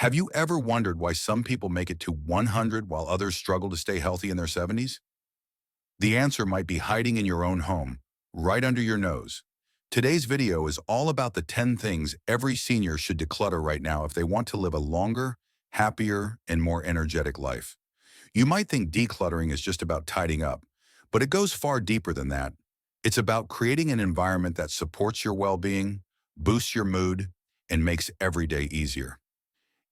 Have you ever wondered why some people make it to 100 while others struggle to stay healthy in their 70s? The answer might be hiding in your own home, right under your nose. Today's video is all about the 10 things every senior should declutter right now if they want to live a longer, happier, and more energetic life. You might think decluttering is just about tidying up, but it goes far deeper than that. It's about creating an environment that supports your well-being, boosts your mood, and makes every day easier.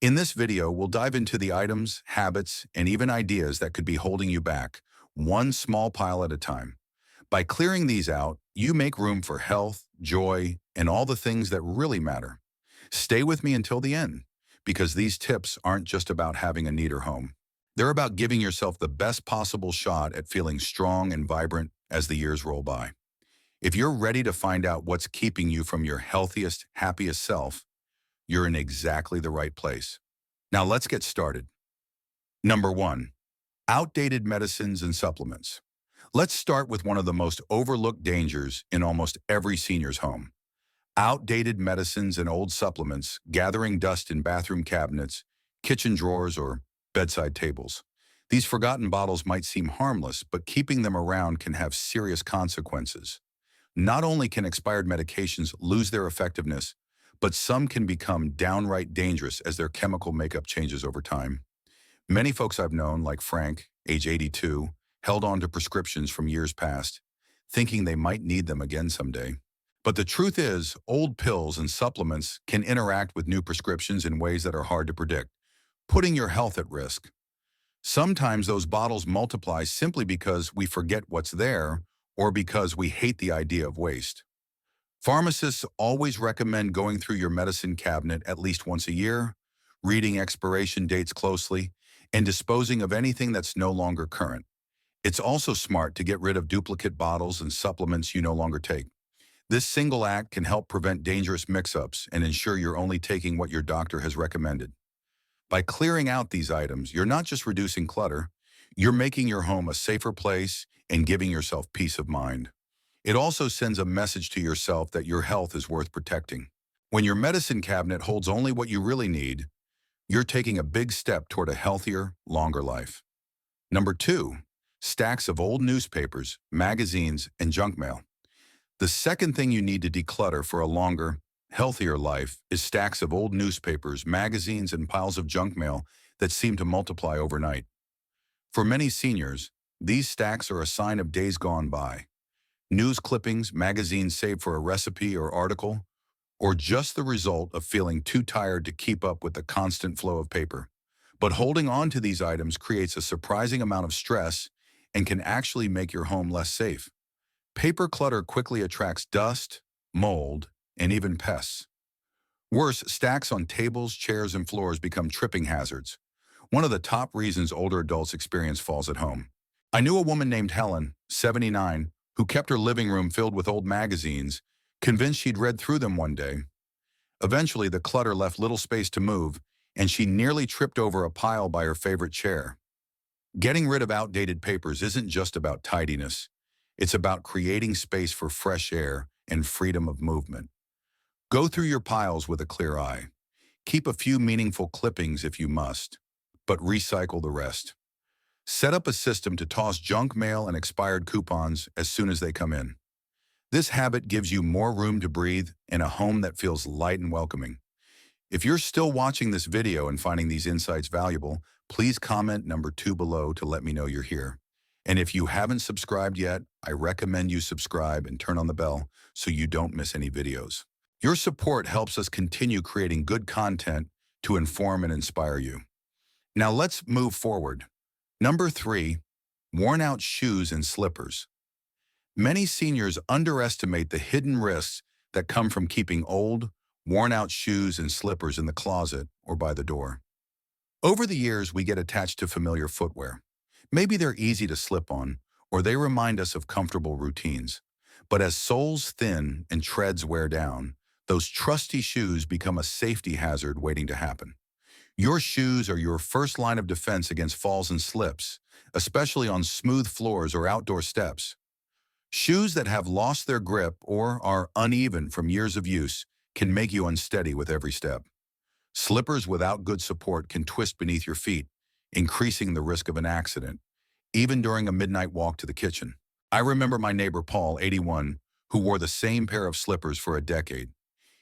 In this video, we'll dive into the items, habits, and even ideas that could be holding you back, one small pile at a time. By clearing these out, you make room for health, joy, and all the things that really matter. Stay with me until the end, because these tips aren't just about having a neater home. They're about giving yourself the best possible shot at feeling strong and vibrant as the years roll by. If you're ready to find out what's keeping you from your healthiest, happiest self, you're in exactly the right place. Now let's get started. Number 1, outdated medicines and supplements. Let's start with one of the most overlooked dangers in almost every senior's home. Outdated medicines and old supplements gathering dust in bathroom cabinets, kitchen drawers, or bedside tables. These forgotten bottles might seem harmless, but keeping them around can have serious consequences. Not only can expired medications lose their effectiveness, but some can become downright dangerous as their chemical makeup changes over time. Many folks I've known, like Frank, age 82, held on to prescriptions from years past, thinking they might need them again someday. But the truth is, old pills and supplements can interact with new prescriptions in ways that are hard to predict, putting your health at risk. Sometimes those bottles multiply simply because we forget what's there or because we hate the idea of waste. Pharmacists always recommend going through your medicine cabinet at least once a year, reading expiration dates closely, and disposing of anything that's no longer current. It's also smart to get rid of duplicate bottles and supplements you no longer take. This single act can help prevent dangerous mix-ups and ensure you're only taking what your doctor has recommended. By clearing out these items, you're not just reducing clutter, you're making your home a safer place and giving yourself peace of mind. It also sends a message to yourself that your health is worth protecting. When your medicine cabinet holds only what you really need, you're taking a big step toward a healthier, longer life. Number 2, stacks of old newspapers, magazines, and junk mail. The second thing you need to declutter for a longer, healthier life is stacks of old newspapers, magazines, and piles of junk mail that seem to multiply overnight. For many seniors, these stacks are a sign of days gone by. News clippings, magazines saved for a recipe or article, or just the result of feeling too tired to keep up with the constant flow of paper. But holding on to these items creates a surprising amount of stress and can actually make your home less safe. Paper clutter quickly attracts dust, mold, and even pests. Worse, stacks on tables, chairs, and floors become tripping hazards, one of the top reasons older adults experience falls at home. I knew a woman named Helen, 79, who kept her living room filled with old magazines, convinced she'd read through them one day. Eventually, the clutter left little space to move, and she nearly tripped over a pile by her favorite chair. Getting rid of outdated papers isn't just about tidiness. It's about creating space for fresh air and freedom of movement. Go through your piles with a clear eye. Keep a few meaningful clippings if you must, but recycle the rest. Set up a system to toss junk mail and expired coupons as soon as they come in. This habit gives you more room to breathe in a home that feels light and welcoming. If you're still watching this video and finding these insights valuable, please comment number 2 below to let me know you're here. And if you haven't subscribed yet, I recommend you subscribe and turn on the bell so you don't miss any videos. Your support helps us continue creating good content to inform and inspire you. Now let's move forward. Number 3, worn out shoes and slippers. Many seniors underestimate the hidden risks that come from keeping old, worn out shoes and slippers in the closet or by the door. Over the years, we get attached to familiar footwear. Maybe they're easy to slip on, or they remind us of comfortable routines. But as soles thin and treads wear down, those trusty shoes become a safety hazard waiting to happen. Your shoes are your first line of defense against falls and slips, especially on smooth floors or outdoor steps. Shoes that have lost their grip or are uneven from years of use can make you unsteady with every step. Slippers without good support can twist beneath your feet, increasing the risk of an accident, even during a midnight walk to the kitchen. I remember my neighbor Paul, 81, who wore the same pair of slippers for a decade.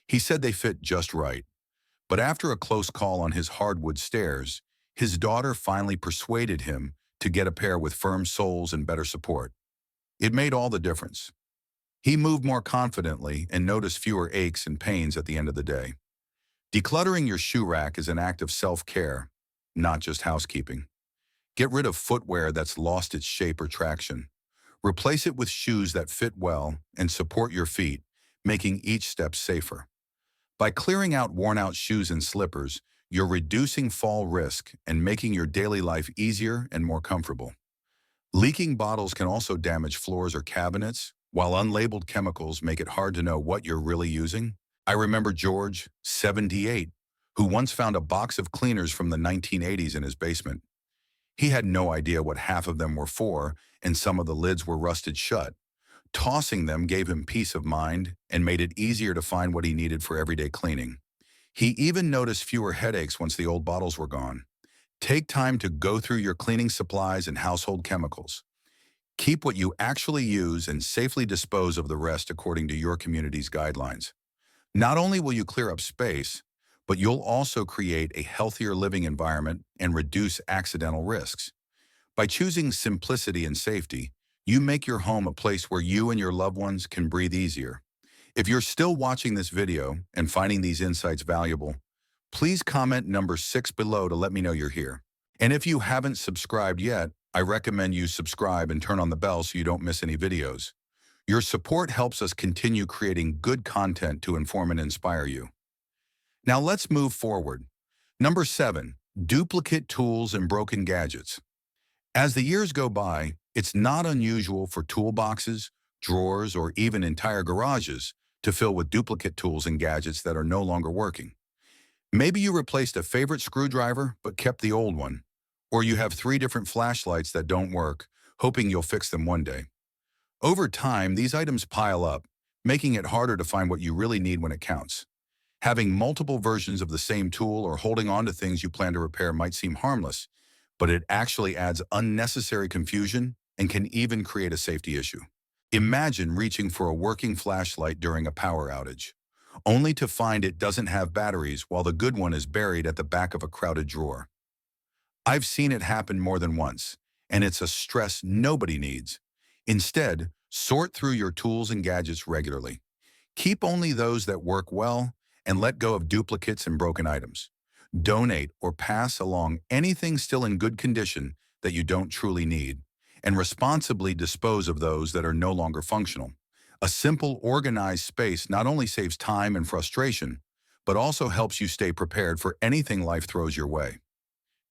He said they fit just right. But after a close call on his hardwood stairs, his daughter finally persuaded him to get a pair with firm soles and better support. It made all the difference. He moved more confidently and noticed fewer aches and pains at the end of the day. Decluttering your shoe rack is an act of self-care, not just housekeeping. Get rid of footwear that's lost its shape or traction. Replace it with shoes that fit well and support your feet, making each step safer. By clearing out worn-out shoes and slippers, you're reducing fall risk and making your daily life easier and more comfortable. Leaking bottles can also damage floors or cabinets, while unlabeled chemicals make it hard to know what you're really using. I remember George, 78, who once found a box of cleaners from the 1980s in his basement. He had no idea what half of them were for, and some of the lids were rusted shut. Tossing them gave him peace of mind and made it easier to find what he needed for everyday cleaning. He even noticed fewer headaches once the old bottles were gone. Take time to go through your cleaning supplies and household chemicals. Keep what you actually use and safely dispose of the rest according to your community's guidelines. Not only will you clear up space, but you'll also create a healthier living environment and reduce accidental risks. By choosing simplicity and safety, you make your home a place where you and your loved ones can breathe easier. If you're still watching this video and finding these insights valuable, please comment number 6 below to let me know you're here. And if you haven't subscribed yet, I recommend you subscribe and turn on the bell so you don't miss any videos. Your support helps us continue creating good content to inform and inspire you. Now let's move forward. Number 7, duplicate tools and broken gadgets. As the years go by, it's not unusual for toolboxes, drawers, or even entire garages to fill with duplicate tools and gadgets that are no longer working. Maybe you replaced a favorite screwdriver but kept the old one, or you have 3 different flashlights that don't work, hoping you'll fix them one day. Over time, these items pile up, making it harder to find what you really need when it counts. Having multiple versions of the same tool or holding on to things you plan to repair might seem harmless, but it actually adds unnecessary confusion and can even create a safety issue. Imagine reaching for a working flashlight during a power outage, only to find it doesn't have batteries while the good one is buried at the back of a crowded drawer. I've seen it happen more than once, and it's a stress nobody needs. Instead, sort through your tools and gadgets regularly. Keep only those that work well and let go of duplicates and broken items. Donate or pass along anything still in good condition that you don't truly need, and responsibly dispose of those that are no longer functional. A simple, organized space not only saves time and frustration, but also helps you stay prepared for anything life throws your way.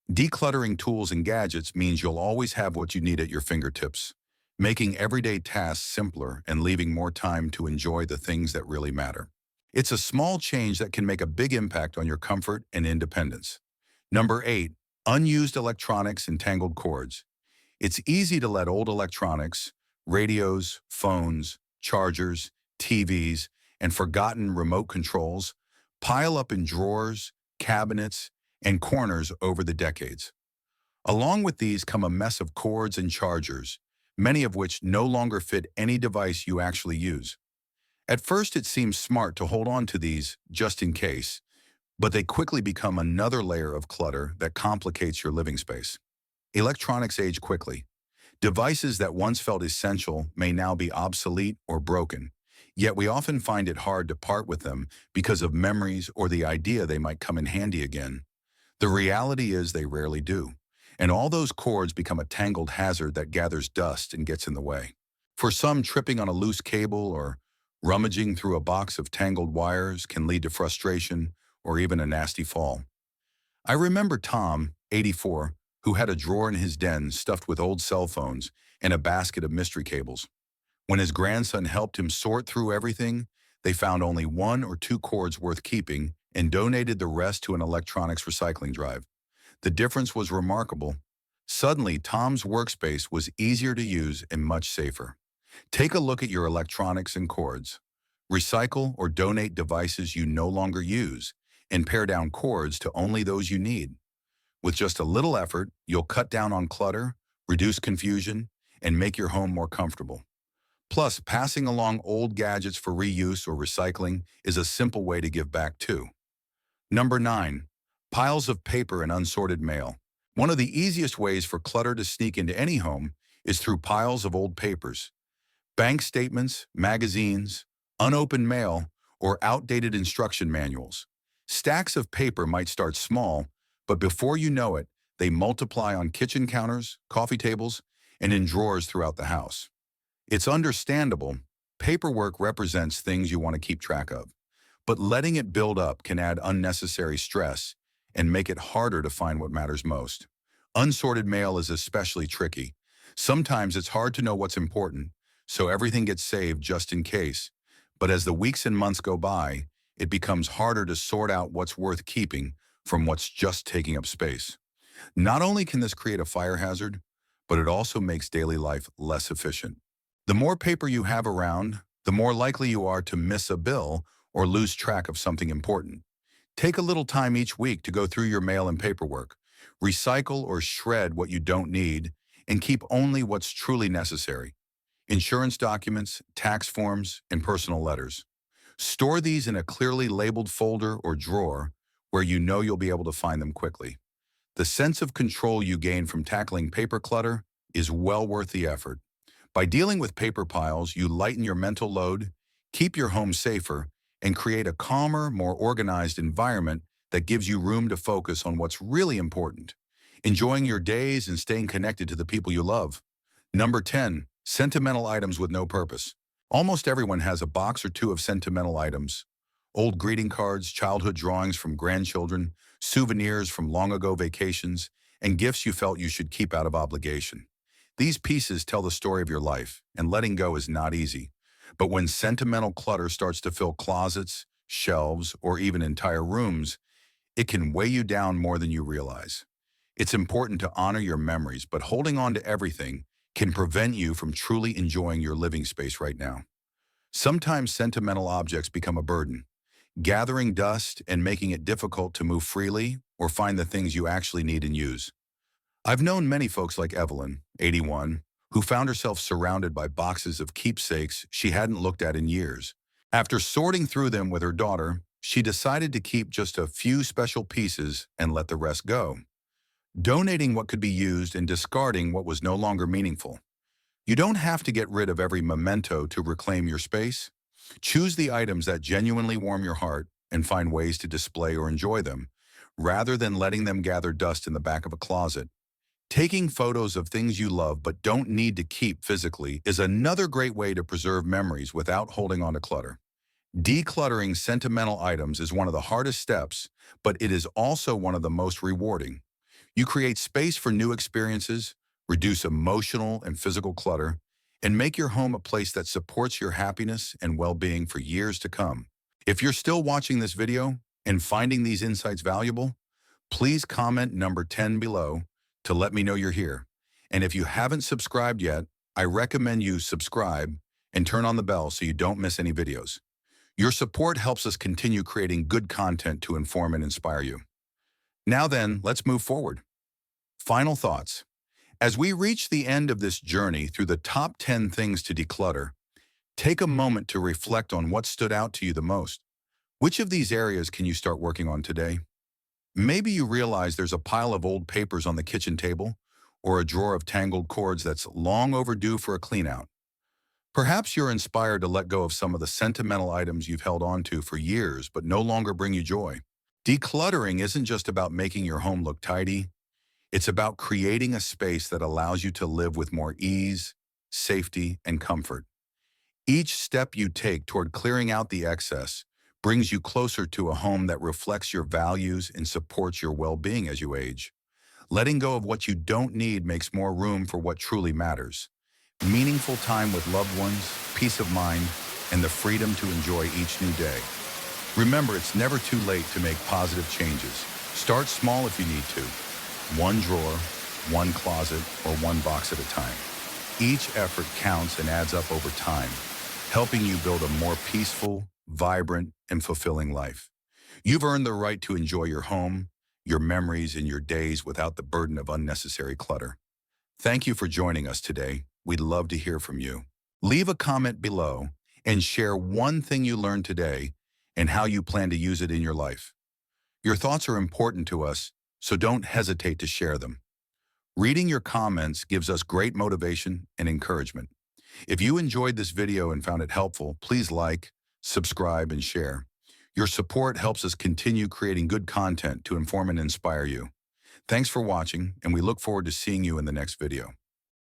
Decluttering tools and gadgets means you'll always have what you need at your fingertips, making everyday tasks simpler and leaving more time to enjoy the things that really matter. It's a small change that can make a big impact on your comfort and independence. Number 8, unused electronics and tangled cords. It's easy to let old electronics, radios, phones, chargers, TVs, and forgotten remote controls pile up in drawers, cabinets, and corners over the decades. Along with these come a mess of cords and chargers, many of which no longer fit any device you actually use. At first, it seems smart to hold on to these just in case, but they quickly become another layer of clutter that complicates your living space. Electronics age quickly. Devices that once felt essential may now be obsolete or broken, yet we often find it hard to part with them because of memories or the idea they might come in handy again. The reality is they rarely do, and all those cords become a tangled hazard that gathers dust and gets in the way. For some, tripping on a loose cable or rummaging through a box of tangled wires can lead to frustration or even a nasty fall. I remember Tom, 84, who had a drawer in his den stuffed with old cell phones and a basket of mystery cables. When his grandson helped him sort through everything, they found only 1 or 2 cords worth keeping and donated the rest to an electronics recycling drive. The difference was remarkable. Suddenly, Tom's workspace was easier to use and much safer. Take a look at your electronics and cords. Recycle or donate devices you no longer use, and pare down cords to only those you need. With just a little effort, you'll cut down on clutter, reduce confusion, and make your home more comfortable. Plus, passing along old gadgets for reuse or recycling is a simple way to give back too. Number 9. Piles of paper and unsorted mail. One of the easiest ways for clutter to sneak into any home is through piles of old papers. Bank statements, magazines, unopened mail, or outdated instruction manuals. Stacks of paper might start small, but before you know it, they multiply on kitchen counters, coffee tables, and in drawers throughout the house. It's understandable. Paperwork represents things you want to keep track of, but letting it build up can add unnecessary stress and make it harder to find what matters most. Unsorted mail is especially tricky. Sometimes it's hard to know what's important, so everything gets saved just in case. But as the weeks and months go by, it becomes harder to sort out what's worth keeping from what's just taking up space. Not only can this create a fire hazard, but it also makes daily life less efficient. The more paper you have around, the more likely you are to miss a bill or lose track of something important. Take a little time each week to go through your mail and paperwork. Recycle or shred what you don't need and keep only what's truly necessary. Insurance documents, tax forms, and personal letters. Store these in a clearly labeled folder or drawer where you know you'll be able to find them quickly. The sense of control you gain from tackling paper clutter is well worth the effort. By dealing with paper piles, you lighten your mental load, keep your home safer, and create a calmer, more organized environment that gives you room to focus on what's really important, enjoying your days and staying connected to the people you love. Number 10, sentimental items with no purpose. Almost everyone has a box or two of sentimental items. Old greeting cards, childhood drawings from grandchildren, souvenirs from long ago vacations, and gifts you felt you should keep out of obligation. These pieces tell the story of your life, and letting go is not easy. But when sentimental clutter starts to fill closets, shelves, or even entire rooms, it can weigh you down more than you realize. It's important to honor your memories, but holding on to everything can prevent you from truly enjoying your living space right now. Sometimes sentimental objects become a burden, gathering dust and making it difficult to move freely or find the things you actually need and use. I've known many folks like Evelyn, 81, who found herself surrounded by boxes of keepsakes she hadn't looked at in years. After sorting through them with her daughter, she decided to keep just a few special pieces and let the rest go, donating what could be used and discarding what was no longer meaningful. You don't have to get rid of every memento to reclaim your space. Choose the items that genuinely warm your heart and find ways to display or enjoy them, rather than letting them gather dust in the back of a closet. Taking photos of things you love but don't need to keep physically is another great way to preserve memories without holding on to clutter. Decluttering sentimental items is one of the hardest steps, but it is also one of the most rewarding. You create space for new experiences, reduce emotional and physical clutter, and make your home a place that supports your happiness and well-being for years to come. If you're still watching this video and finding these insights valuable, please comment number 10 below to let me know you're here. And if you haven't subscribed yet, I recommend you subscribe and turn on the bell so you don't miss any videos. Your support helps us continue creating good content to inform and inspire you. Now then, let's move forward. Final thoughts. As we reach the end of this journey through the top 10 things to declutter, take a moment to reflect on what stood out to you the most. Which of these areas can you start working on today? Maybe you realize there's a pile of old papers on the kitchen table or a drawer of tangled cords that's long overdue for a clean-out. Perhaps you're inspired to let go of some of the sentimental items you've held on to for years but no longer bring you joy. Decluttering isn't just about making your home look tidy. It's about creating a space that allows you to live with more ease, safety, and comfort. Each step you take toward clearing out the excess brings you closer to a home that reflects your values and supports your well-being as you age. Letting go of what you don't need makes more room for what truly matters. Meaningful time with loved ones, peace of mind, and the freedom to enjoy each new day. Remember, it's never too late to make positive changes. Start small if you need to. One drawer, one closet, or one box at a time. Each effort counts and adds up over time, helping you build a more peaceful, vibrant, and fulfilling life. You've earned the right to enjoy your home, your memories, and your days without the burden of unnecessary clutter. Thank you for joining us today. We'd love to hear from you. Leave a comment below and share one thing you learned today and how you plan to use it in your life. Your thoughts are important to us, so don't hesitate to share them. Reading your comments gives us great motivation and encouragement. If you enjoyed this video and found it helpful, please like, subscribe, and share. Your support helps us continue creating good content to inform and inspire you. Thanks for watching, and we look forward to seeing you in the next video.